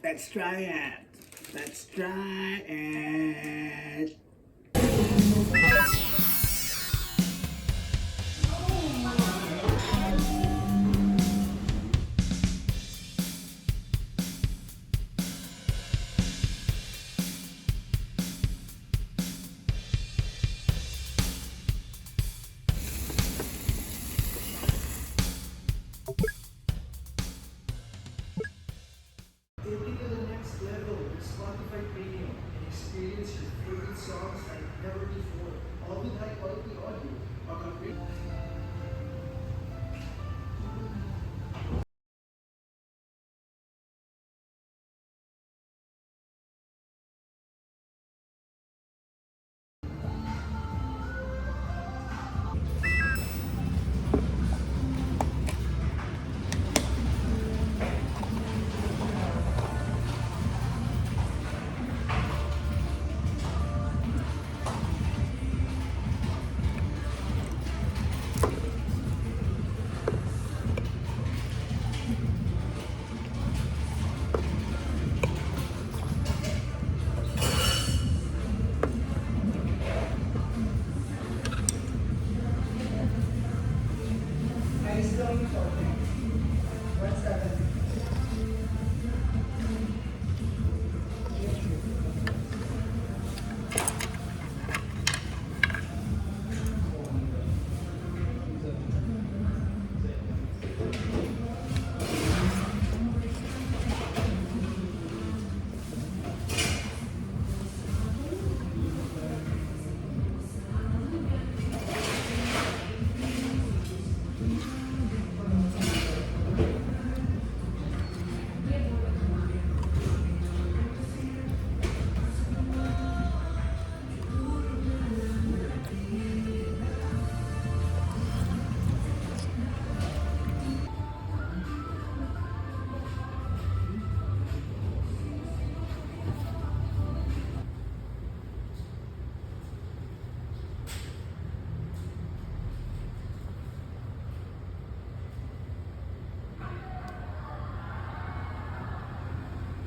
Let's try it. Let's try it. Take it to the next level with Spotify Premium and experience your favorite songs like never before, all with high quality audio. Mag-upgrade. Ice cream for 170.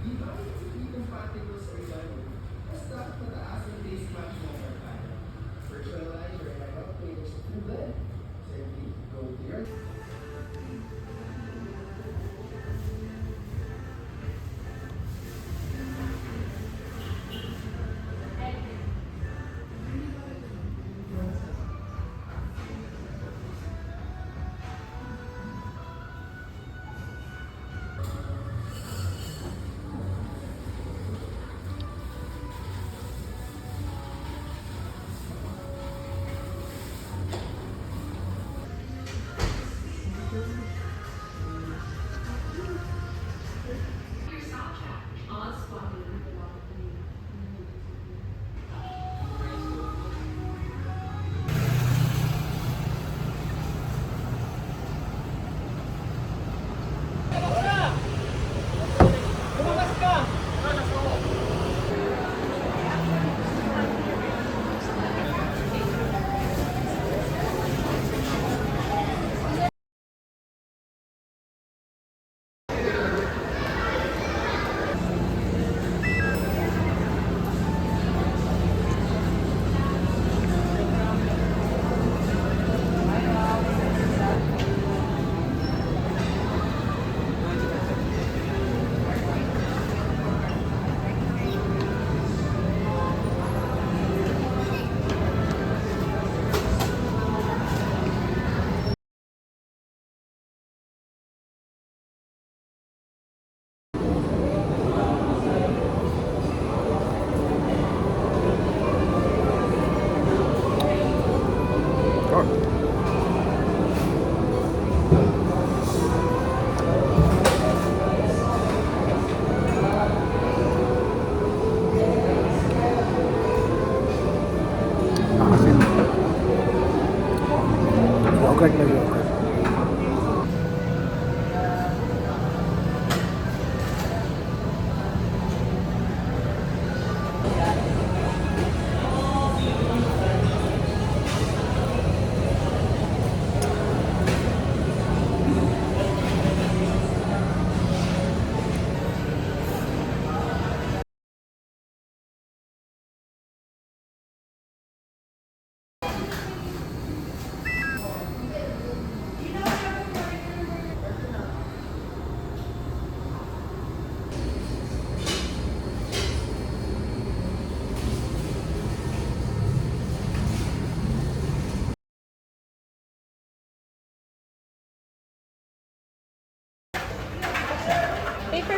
Di ba hindi compatible sa ilalim? Mas dapat mataas ang taste match mo per time. Virtualize your backup players through blend. Simply go to your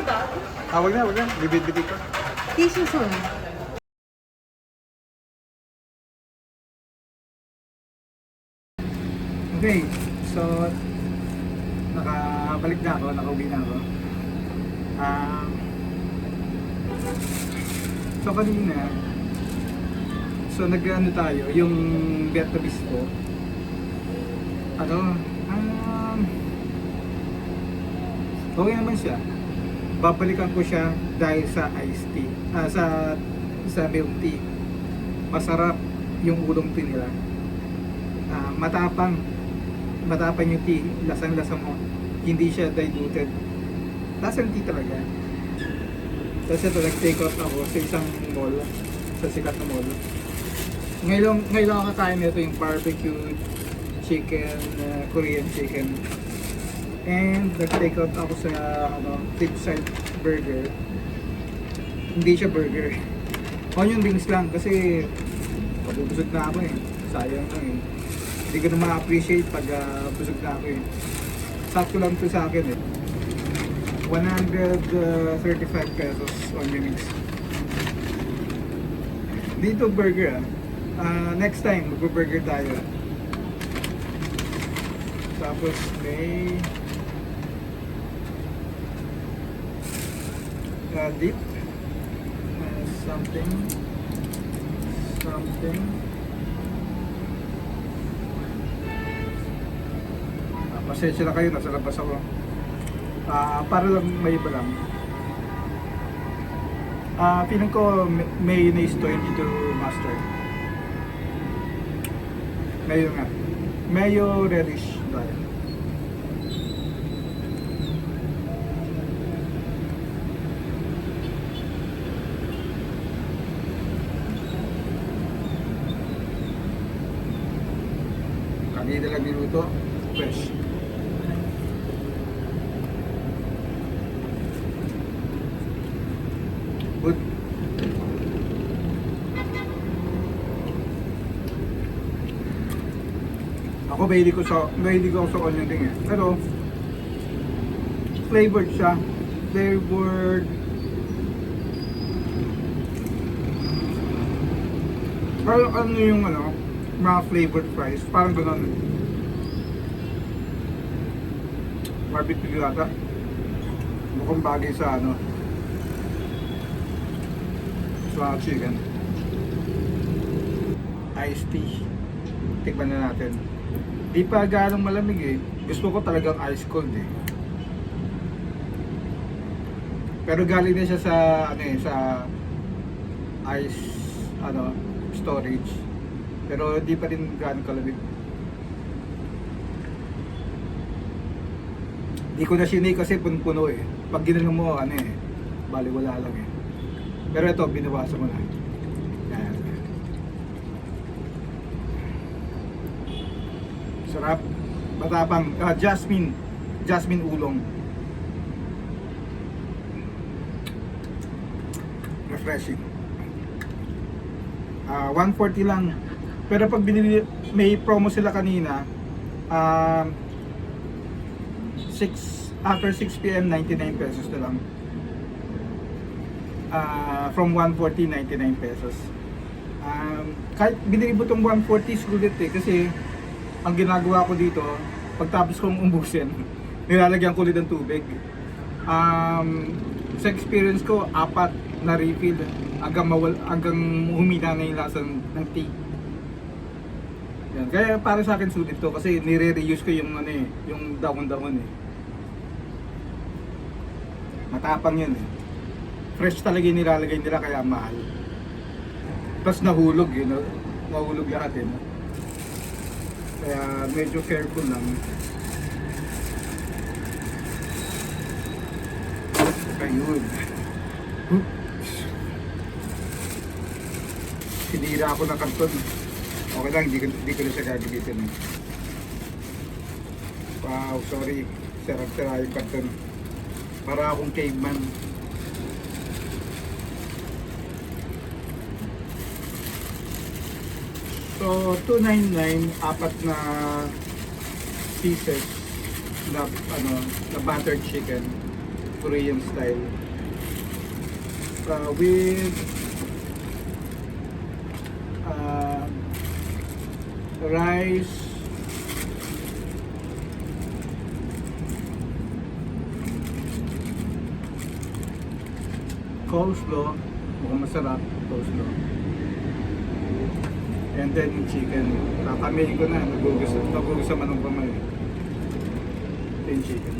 ito? Wag na. Bibit-bitit ko. Tissue soon. Okay, so nakabalik na ako, nakauwi na ako. So kanina, nag-ano tayo, yung Vietnamese ko. Okay naman siya. Babalikan ko siya dahil sa iced tea, sa milk tea. Masarap yung ulong tea nila. Matapang yung tea, lasang-lasa mo. Hindi siya diluted. Lasang tea talaga. Tapos ito, nag-take out ako sa isang mall, sa sikat na mall. Ngayon ako kakain nito yung barbecue chicken, Korean chicken. And nag-take out ako sa Flipside burger. Hindi siya burger. Onion rings lang kasi pabubusog na ako eh. Sayang lang eh. Hindi ko na ma-appreciate pag busog na ako eh. Sakto lang to sa akin eh. 135 pesos onion rings. Dito burger next time mag-burger tayo. Tapos may dip something pasensya na kayo, nasa labas ako. Para lang may iba lang. Feeling ko mayonnaise to, hindi to mustard. Mayo nga. Mayo reddish dahil. Kanina lang niluto, fresh. Good. Ako mahilig ko sa onion ring eh. Pero flavored siya. Parang ano yung mga flavored fries. Parang gano'n. Barbecue yata. Mukhang bagay sa sa chicken. Iced tea. Tikman na natin. Di pa ganong malamig eh. Gusto ko talagang ice cold eh. Pero galing na siya sa sa ice storage. Pero di pa rin ganong kalamig. Di ko na sinay kasi puno eh. Pag ginanong mo baliwala lang eh. Pero ito binawasan mo na. Yan. Sarap. Matapang. Jasmine ulong. Refreshing. 140 lang. Pero pag binili, may promo sila kanina. After 6 PM 99 pesos na lang. From 140, 99 pesos. Kahit binili mo itong 140 sulit eh. Kasi ang ginagawa ko dito, pagtapos kong umbusin, nilalagyan ko ulit ng tubig. Sa experience ko, 4 na refill hanggang humina na yung lasa ng tea. Yan. Kaya para sa akin sulit to kasi nire-reuse ko yung yung dahon-dahon eh. Matapang yun eh. Fresh talaga yung nilalagay nila kaya mahal. Plus nahulog mahulog lahat eh. Kaya medyo careful lang. Ayun. Sinira ako ng karton. Okay lang, hindi ko na siya gagamitin. Wow, sorry. Sarap-sara yung karton. Para akong caveman. So, $2.99, 4 na pieces na na buttered chicken. Korean style. With rice, coleslaw, mukhang masarap, coleslaw. And then yung chicken. Kakamihin ko na, nagugus sa manong kamay. Ito yung chicken.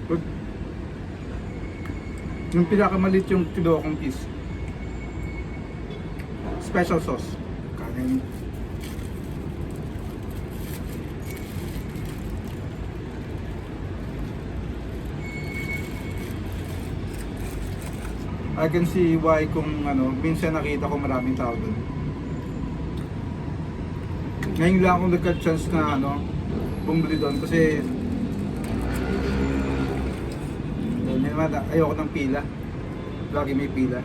Good. Yung pinakamalit yung tidokong piece. Special sauce. Kanin. I can see why kung minsan nakita ko maraming tao doon. Ngayon lang ako nagka-chance na bumili doon kasi ayoko ng pila. Lagi may pila.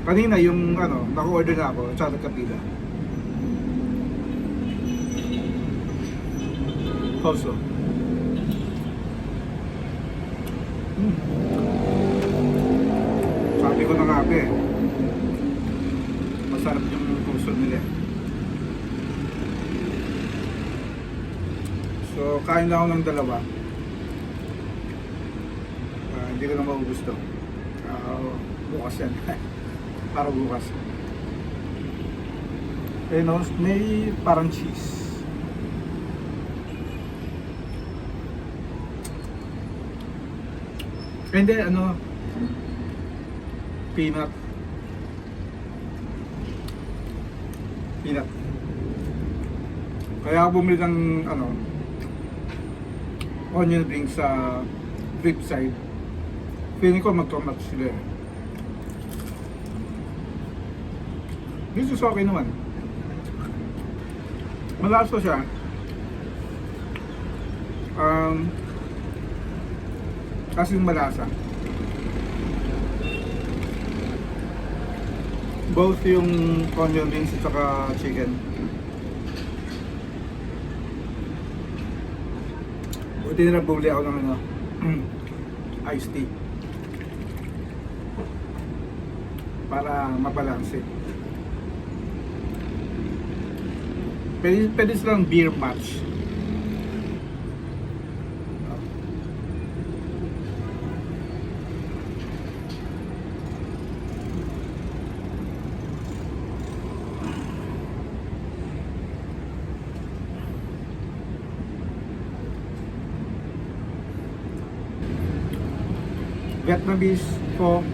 Kanina yung naka-order na ako, tsaka nagka-pila. Also. Sabi ko na nga masarap yung puso nila. So, kain lang ako ng dalawa. Hindi ko na maubos to. Bukas yan. Para bukas. May parang cheese. And then peanut. Kaya ako bumili ng onion rings sa flip side. Feeling ko mag-tomat sila. This is okay naman. Malasa siya. Kasi malasa. Both yung onion rings at saka chicken. Buti na bumili ako ng iced tea. Para mabalanse. Pwede silang beer match. Vietnamese po